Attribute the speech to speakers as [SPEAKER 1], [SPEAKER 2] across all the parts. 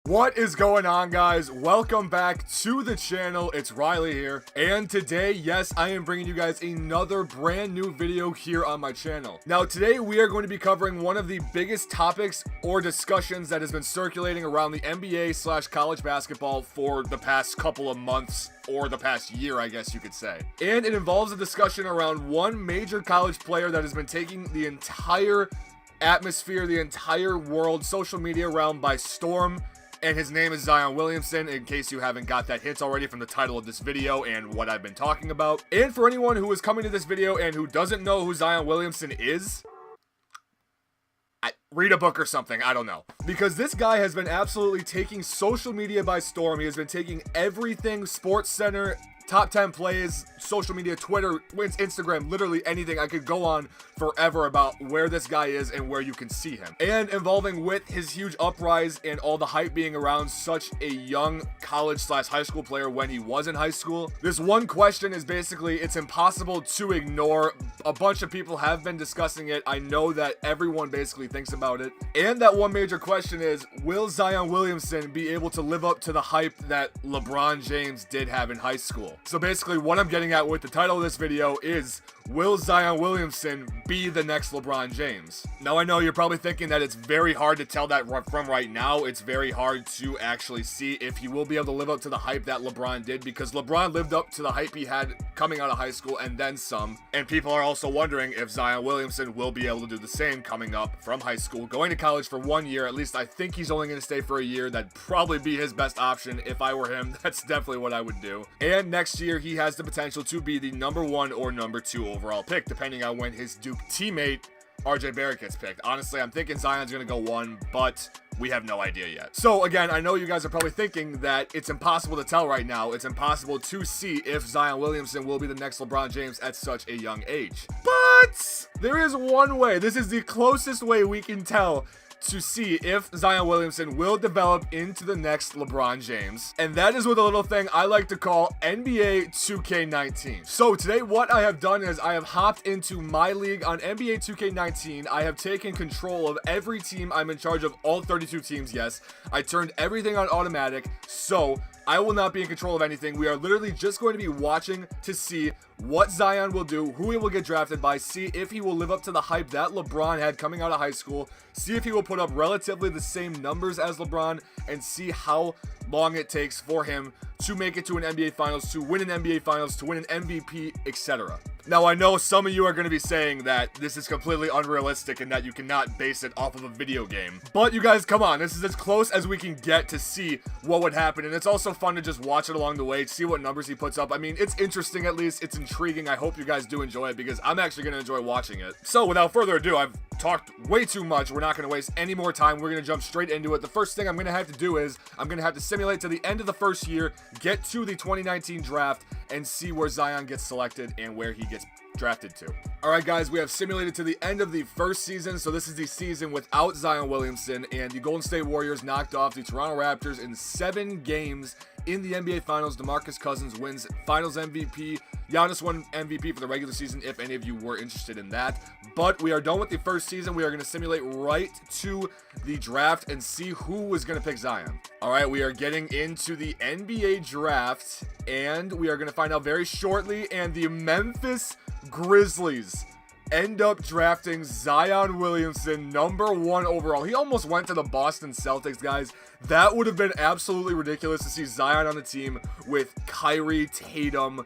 [SPEAKER 1] What is going on, guys? Welcome back to the channel. It's Riley here, and today, yes, I am bringing you guys another brand new video here on my channel. Now, today we are going to be covering one of the biggest topics or discussions that has been circulating around the NBA / college basketball for the past couple of months, or the past year, I guess you could say. And it involves a discussion around one major college player that has been taking the entire atmosphere, the entire world, social media realm by storm. And his name is Zion Williamson, in case you haven't got that hint already from the title of this video and what I've been talking about. And for anyone who is coming to this video and who doesn't know who Zion Williamson is, read a book or something, I don't know. Because this guy has been absolutely taking social media by storm. He has been taking everything, Sports Center, top 10 plays, social media, Twitter, Instagram, literally anything. I could go on forever about where this guy is and where you can see him. And involving with his huge uprise and all the hype being around such a young college / high school player when he was in high school. This one question is basically, it's impossible to ignore. A bunch of people have been discussing it. I know that everyone basically thinks about it. And that one major question is, will Zion Williamson be able to live up to the hype that LeBron James did have in high school? So basically what I'm getting at with the title of this video is, will Zion Williamson be the next LeBron James? Now, I know you're probably thinking that it's very hard to tell that from right now. It's very hard to actually see if he will be able to live up to the hype that LeBron did, because LeBron lived up to the hype he had coming out of high school and then some. And people are also wondering if Zion Williamson will be able to do the same coming up from high school, going to college for 1 year. At least I think he's only going to stay for a year. That'd probably be his best option. If I were him, that's definitely what I would do. And next year, he has the potential to be the number 1 or number 2 overall pick, depending on when his Duke teammate RJ Barrett gets picked. Honestly, I'm thinking Zion's going to go 1, but we have no idea yet. So again, I know you guys are probably thinking that it's impossible to tell right now. It's impossible to see if Zion Williamson will be the next LeBron James at such a young age. But there is one way. This is the closest way we can tell to see if Zion Williamson will develop into the next LeBron James. And that is with a little thing I like to call NBA 2K19. So today what I have done is I have hopped into my league on NBA 2K19. I have taken control of every team. I'm in charge of all 32 teams, yes. I turned everything on automatic, so I will not be in control of anything. We are literally just going to be watching to see what Zion will do, who he will get drafted by, see if he will live up to the hype that LeBron had coming out of high school, see if he will put up relatively the same numbers as LeBron, and see how long it takes for him to make it to an NBA Finals, to win an NBA Finals, to win an MVP, etc. Now, I know some of you are going to be saying that this is completely unrealistic and that you cannot base it off of a video game. But you guys, come on, this is as close as we can get to see what would happen. And it's also fun to just watch it along the way, see what numbers he puts up. I mean, it's interesting at least. It's intriguing. I hope you guys do enjoy it, because I'm actually going to enjoy watching it. So without further ado, I've talked way too much. We're not going to waste any more time. We're going to jump straight into it. The first thing I'm going to have to do is I'm going to have to simulate to the end of the first year, get to the 2019 draft, and see where Zion gets selected and where he gets drafted to. Alright guys, we have simulated to the end of the first season, so this is the season without Zion Williamson, and the Golden State Warriors knocked off the Toronto Raptors in 7 games in the NBA Finals. DeMarcus Cousins wins Finals MVP. Giannis won MVP for the regular season, if any of you were interested in that. But we are done with the first season. We are going to simulate right to the draft and see who is going to pick Zion. All right, we are getting into the NBA draft, and we are going to find out very shortly. And the Memphis Grizzlies end up drafting Zion Williamson, number 1 overall. He almost went to the Boston Celtics, guys. That would have been absolutely ridiculous to see Zion on the team with Kyrie, Tatum,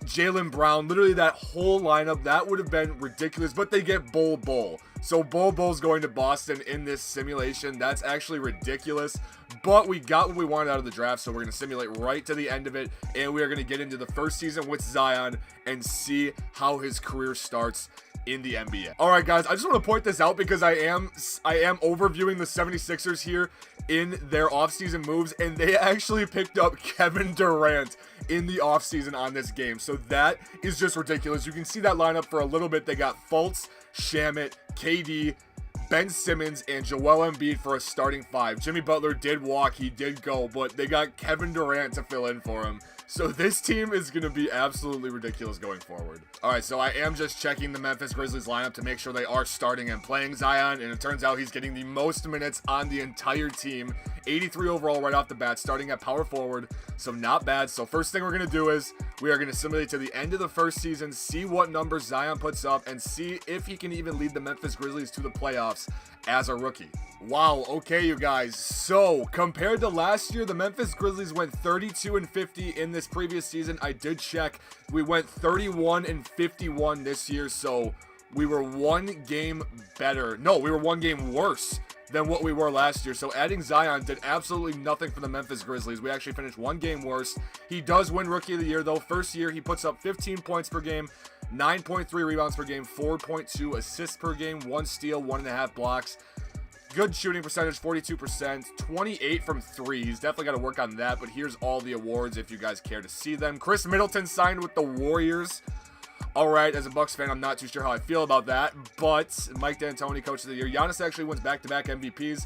[SPEAKER 1] Jaylen Brown, literally that whole lineup. That would have been ridiculous, but they get Bol. So Bol's going to Boston in this simulation. That's actually ridiculous, but we got what we wanted out of the draft, so we're going to simulate right to the end of it, and we are going to get into the first season with Zion and see how his career starts in the NBA. All right, guys, I just want to point this out because I am overviewing the 76ers here in their offseason moves, and they actually picked up Kevin Durant in the offseason on this game. So that is just ridiculous. You can see that lineup for a little bit. They got Fultz, Shamet, KD, Ben Simmons, and Joel Embiid for a starting 5. Jimmy Butler did walk, he did go, but they got Kevin Durant to fill in for him. So this team is going to be absolutely ridiculous going forward. All right, so I am just checking the Memphis Grizzlies lineup to make sure they are starting and playing Zion, and it turns out he's getting the most minutes on the entire team. 83 overall right off the bat, starting at power forward, so not bad. So first thing we're going to do is we are going to simulate to the end of the first season, see what numbers Zion puts up, and see if he can even lead the Memphis Grizzlies to the playoffs as a rookie. Wow, okay, you guys. So compared to last year, the Memphis Grizzlies went 32-50 in this previous season. I did check. We went 31-51 this year, so we were one game better. No, we were one game worse than what we were last year. So adding Zion did absolutely nothing for the Memphis Grizzlies. We actually finished one game worse. He does win Rookie of the Year, though. First year, he puts up 15 points per game, 9.3 rebounds per game, 4.2 assists per game, 1 steal, 1.5 blocks. Good shooting percentage, 42%, 28 from 3. He's definitely got to work on that, but here's all the awards if you guys care to see them. Chris Middleton signed with the Warriors. All right, as a Bucks fan, I'm not too sure how I feel about that, but Mike D'Antoni, Coach of the Year. Giannis actually wins back-to-back MVPs,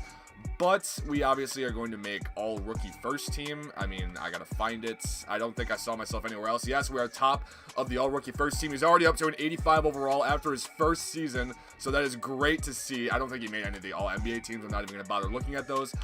[SPEAKER 1] but we obviously are going to make all-rookie first team. I mean, I got to find it. I don't think I saw myself anywhere else. Yes, we are top of the all-rookie first team. He's already up to an 85 overall after his first season, so that is great to see. I don't think he made any of the all-NBA teams. I'm not even going to bother looking at those.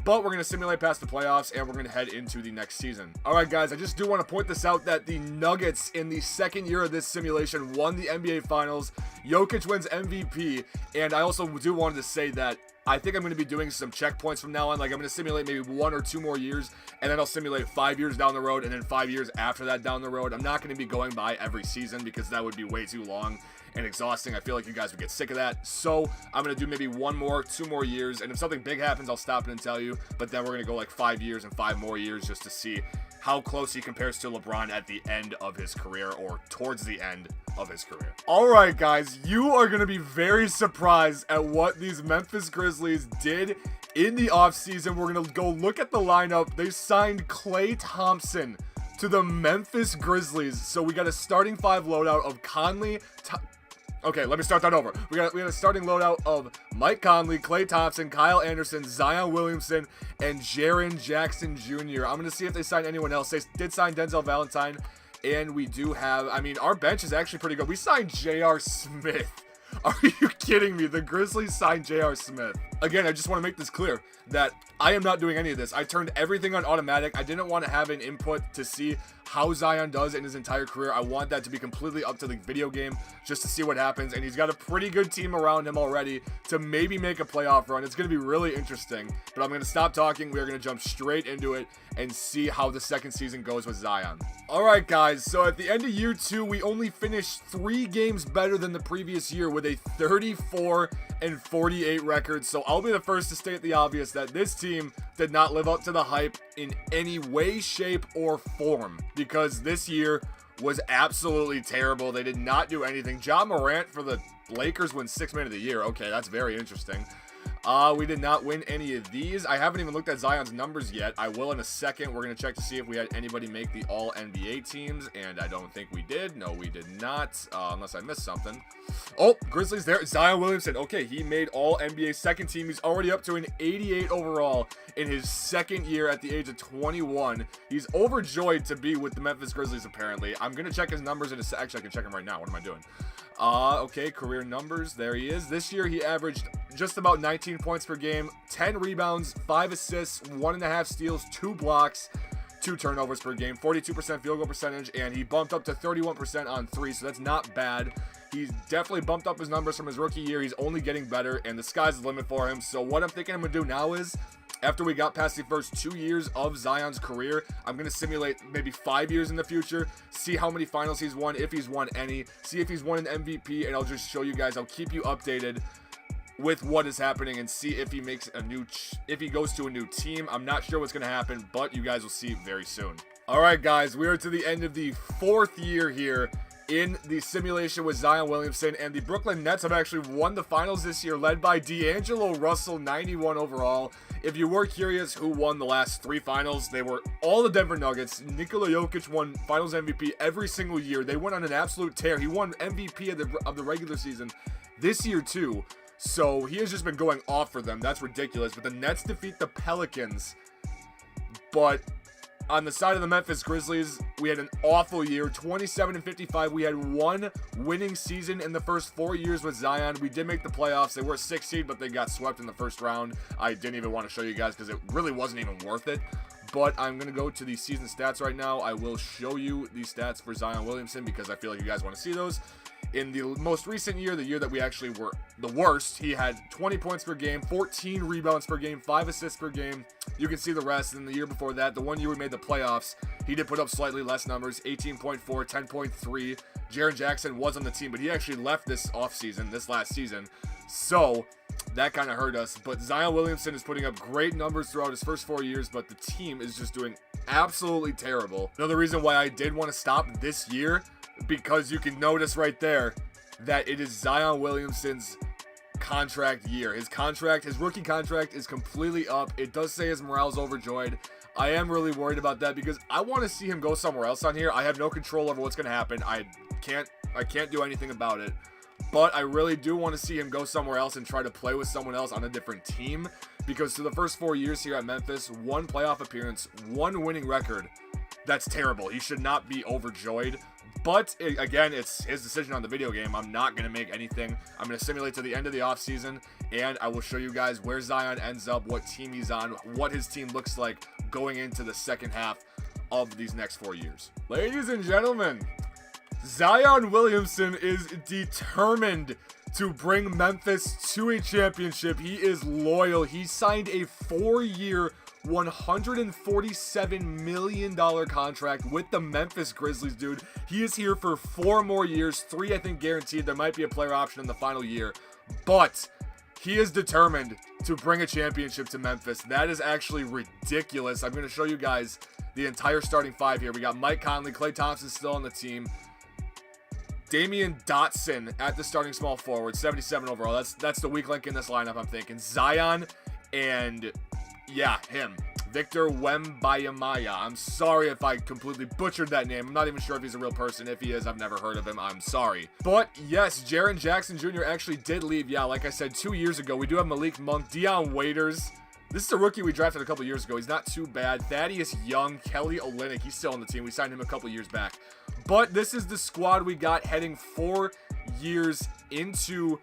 [SPEAKER 1] But we're going to simulate past the playoffs, and we're going to head into the next season. All right, guys, I just do want to point this out that the Nuggets in the second year of this simulation won the NBA Finals. Jokic wins MVP, and I also do want to say that I think I'm going to be doing some checkpoints from now on. Like, I'm going to simulate maybe 1 or 2 more years, and then I'll simulate 5 years down the road, and then 5 years after that down the road. I'm not going to be going by every season because that would be way too long and exhausting. I feel like you guys would get sick of that. So I'm going to do maybe 1 more, 2 more years, and if something big happens, I'll stop it and tell you. But then we're going to go like 5 years and 5 more years just to see how close he compares to LeBron at the end of his career or towards the end of his career. All right, guys, you are going to be very surprised at what these Memphis Grizzlies did in the offseason. We're going to go look at the lineup. They signed Klay Thompson to the Memphis Grizzlies. So we got a starting 5 loadout of Conley. Okay, let me start that over. We got a starting loadout of Mike Conley, Klay Thompson, Kyle Anderson, Zion Williamson, and Jaren Jackson Jr. I'm going to see if they signed anyone else. They did sign Denzel Valentine, and we do have, I mean, our bench is actually pretty good. We signed J.R. Smith. Are you kidding me? The Grizzlies signed J.R. Smith. Again, I just want to make this clear that I am not doing any of this. I turned everything on automatic. I didn't want to have an input to see how Zion does in his entire career. I want that to be completely up to the video game just to see what happens. And he's got a pretty good team around him already to maybe make a playoff run. It's going to be really interesting. But I'm going to stop talking. We are going to jump straight into it and see how the second season goes with Zion. All right, guys. So at the end of year 2, we only finished 3 games better than the previous year with a 34-48 record. So I'll be the first to state the obvious that this team did not live up to the hype in any way, shape, or form, because this year was absolutely terrible. They did not do anything. Ja Morant for the Lakers wins 6th Man of the Year. Okay, that's very interesting. We did not win any of these. I haven't even looked at Zion's numbers yet. I will in a second. We're going to check to see if we had anybody make the All-NBA teams, and I don't think we did. No, we did not, unless I missed something. Oh, Grizzlies there. Zion Williamson. Okay, he made All-NBA second team. He's already up to an 88 overall in his second year at the age of 21. He's overjoyed to be with the Memphis Grizzlies, apparently. I'm going to check his numbers in a second. Actually, I can check him right now. What am I doing? Okay, career numbers. There he is. This year, he averaged just about 19 points per game, 10 rebounds, 5 assists, 1.5 steals, 2 blocks, 2 turnovers per game, 42% field goal percentage, and he bumped up to 31% on 3, so that's not bad. He's definitely bumped up his numbers from his rookie year. He's only getting better, and the sky's the limit for him. So what I'm thinking I'm going to do now is, after we got past the first 2 years of Zion's career, I'm going to simulate maybe 5 years in the future, see how many finals he's won, if he's won any, see if he's won an MVP, and I'll just show you guys. I'll keep you updated with what is happening and see if he makes a new, if he goes to a new team. I'm not sure what's going to happen, but you guys will see very soon. All right, guys, we are to the end of the 4th year here in the simulation with Zion Williamson, and the Brooklyn Nets have actually won the finals this year, led by D'Angelo Russell, 91 overall. If you were curious who won the last 3 finals, they were all the Denver Nuggets. Nikola Jokic won finals MVP every single year. They went on an absolute tear. He won MVP of the regular season this year too. So he has just been going off for them. That's ridiculous. But the Nets defeat the Pelicans. But on the side of the Memphis Grizzlies, We had an awful year, 27-55. We had one winning season in the first 4 years with Zion. We did make the playoffs. They were a 6th seed, but they got swept in the first round. I didn't even want to show you guys because it really wasn't even worth it. But I'm going to go to the season stats right now. I will show you the stats for Zion Williamson because I feel like you guys want to see those. In the most recent year, the year that we actually were the worst, he had 20 points per game, 14 rebounds per game, 5 assists per game. You can see the rest. In the year before that, the one year we made the playoffs, he did put up slightly less numbers, 18.4, 10.3. Jaren Jackson was on the team, but he actually left this last season. So that kind of hurt us. But Zion Williamson is putting up great numbers throughout his first 4 years, but the team is just doing absolutely terrible. Another reason why I did want to stop this year, because you can notice right there that it is Zion Williamson's contract year. His rookie contract is completely up. It does say his morale's overjoyed. I am really worried about that because I want to see him go somewhere else on here. I have no control over what's going to happen. I can't do anything about it. But I really do want to see him go somewhere else and try to play with someone else on a different team. Because through the first 4 years here at Memphis, 1 playoff appearance, 1 winning record. That's terrible. He should not be overjoyed. But, again, it's his decision on the video game. I'm not going to make anything. I'm going to simulate to the end of the offseason, and I will show you guys where Zion ends up, what team he's on, what his team looks like going into the second half of these next 4 years. Ladies and gentlemen, Zion Williamson is determined to bring Memphis to a championship. He is loyal. He signed a 4-year, $147 million contract with the Memphis Grizzlies, dude. He is here for 4 more years, 3 I think guaranteed. There might be a player option in the final year, but he is determined to bring a championship to Memphis. That is actually ridiculous. I'm going to show you guys the entire starting 5 here. We got Mike Conley, Klay Thompson still on the team, Damian Dotson at the starting small forward, 77 overall. That's the weak link in this lineup, I'm thinking. Zion and yeah, him. Victor Wembanyama. I'm sorry if I completely butchered that name. I'm not even sure if he's a real person. If he is, I've never heard of him. I'm sorry. But yes, Jaren Jackson Jr. actually did leave. Yeah, like I said, 2 years ago. We do have Malik Monk, Dion Waiters. This is a rookie we drafted a couple years ago. He's not too bad. Thaddeus Young, Kelly Olynyk. He's still on the team. We signed him a couple years back. But this is the squad we got heading 4 years into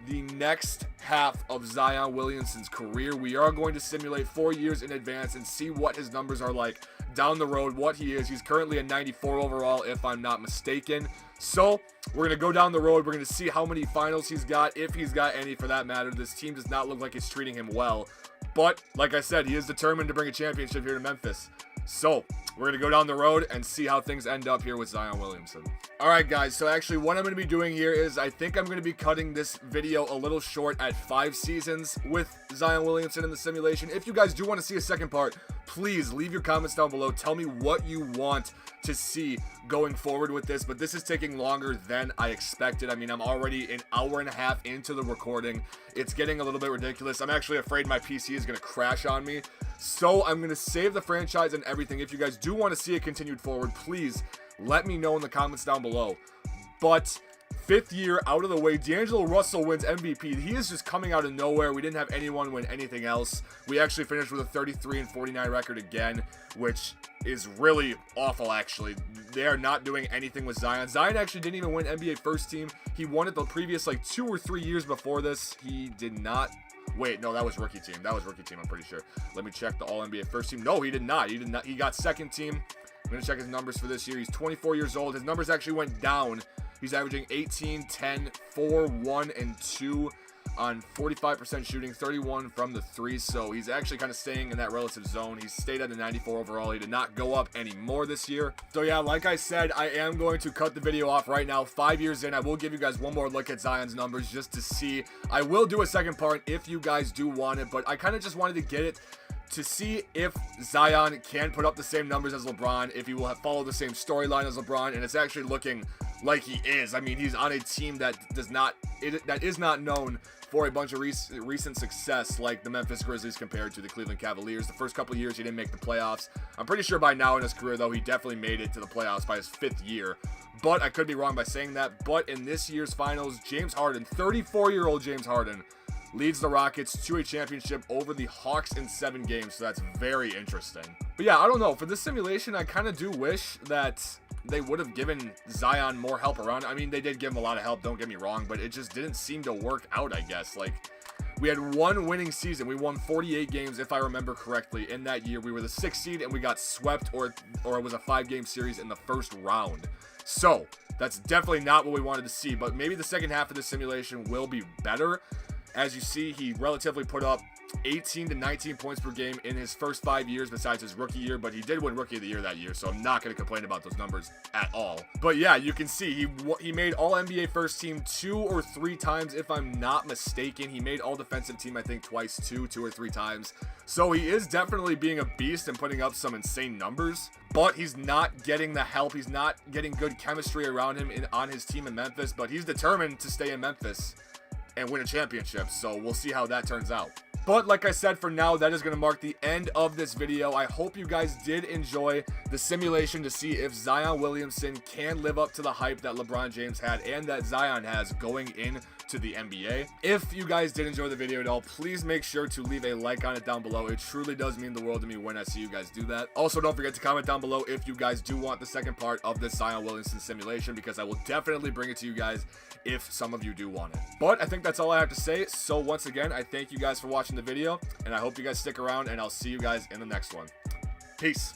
[SPEAKER 1] the next half of Zion Williamson's career. We are going to simulate 4 years in advance and see what his numbers are like down the road, what he is. He's currently a 94 overall, if I'm not mistaken. So we're going to go down the road. We're going to see how many finals he's got, if he's got any for that matter. This team does not look like it's treating him well. But like I said, he is determined to bring a championship here to Memphis. So we're going to go down the road and see how things end up here with Zion Williamson. All right, guys. So actually what I'm going to be doing here is I think I'm going to be cutting this video a little short at 5 seasons with Zion Williamson in the simulation. If you guys do want to see a second part, please leave your comments down below. Tell me what you want to see going forward with this, but this is taking longer than I expected. I mean, I'm already an hour and a half into the recording. It's getting a little bit ridiculous. I'm actually afraid my PC is going to crash on me. So I'm going to save the franchise and everything. If you guys do want to see it continued forward, please let me know in the comments down below. But 5th year out of the way, D'Angelo Russell wins MVP. He is just coming out of nowhere. We didn't have anyone win anything else. We actually finished with a 33-49 record again, which is really awful, actually. They are not doing anything with Zion. Zion actually didn't even win NBA first team. He won it the previous 2 or 3 years before this. He did not. Wait, no, that was rookie team. That was rookie team, I'm pretty sure. Let me check the All-NBA first team. No, he did not. He did not. He got second team. I'm going to check his numbers for this year. He's 24 years old. His numbers actually went down. He's averaging 18, 10, 4, 1, and 2 on 45% shooting, 31 from the 3. So he's actually kind of staying in that relative zone. He's stayed at the 94 overall. He did not go up anymore this year. So yeah, like I said, I am going to cut the video off right now. 5 years in, I will give you guys one more look at Zion's numbers just to see. I will do a second part if you guys do want it, but I kind of just wanted to get it to see if Zion can put up the same numbers as LeBron, if he will follow the same storyline as LeBron, and it's actually looking like he is. I mean, he's on a team that is not known for a bunch of recent success like the Memphis Grizzlies compared to the Cleveland Cavaliers. The first couple of years he didn't make the playoffs. I'm pretty sure by now in his career, though, he definitely made it to the playoffs by his 5th year. But I could be wrong by saying that. But in this year's finals, James Harden, 34-year-old James Harden, leads the Rockets to a championship over the Hawks in 7 games, so that's very interesting. But yeah, I don't know. For this simulation, I kind of do wish that they would have given Zion more help around. I mean, they did give him a lot of help, don't get me wrong, but it just didn't seem to work out, I guess. Like, we had one winning season. We won 48 games, if I remember correctly. In that year, we were the 6th seed, and we got swept, or it was a 5-game series in the first round. So, that's definitely not what we wanted to see, but maybe the second half of this simulation will be better. As you see, he relatively put up 18 to 19 points per game in his first 5 years besides his rookie year, but he did win Rookie of the Year that year, so I'm not going to complain about those numbers at all. But yeah, you can see he made All-NBA First Team 2 or 3 times, if I'm not mistaken. He made All-Defensive Team, I think, twice too, 2 or 3 times. So he is definitely being a beast and putting up some insane numbers, but he's not getting the help. He's not getting good chemistry around him on his team in Memphis, but he's determined to stay in Memphis and win a championship, so we'll see how that turns out. But like I said, for now, that is going to mark the end of this video. I hope you guys did enjoy the simulation to see if Zion Williamson can live up to the hype that LeBron James had and that Zion has going into the NBA. If you guys did enjoy the video at all, please make sure to leave a like on it down below. It truly does mean the world to me when I see you guys do that. Also, don't forget to comment down below if you guys do want the second part of this Zion Williamson simulation, because I will definitely bring it to you guys if some of you do want it. But I think that's all I have to say. So once again, I thank you guys for watching the video, and I hope you guys stick around, and I'll see you guys in the next one. Peace.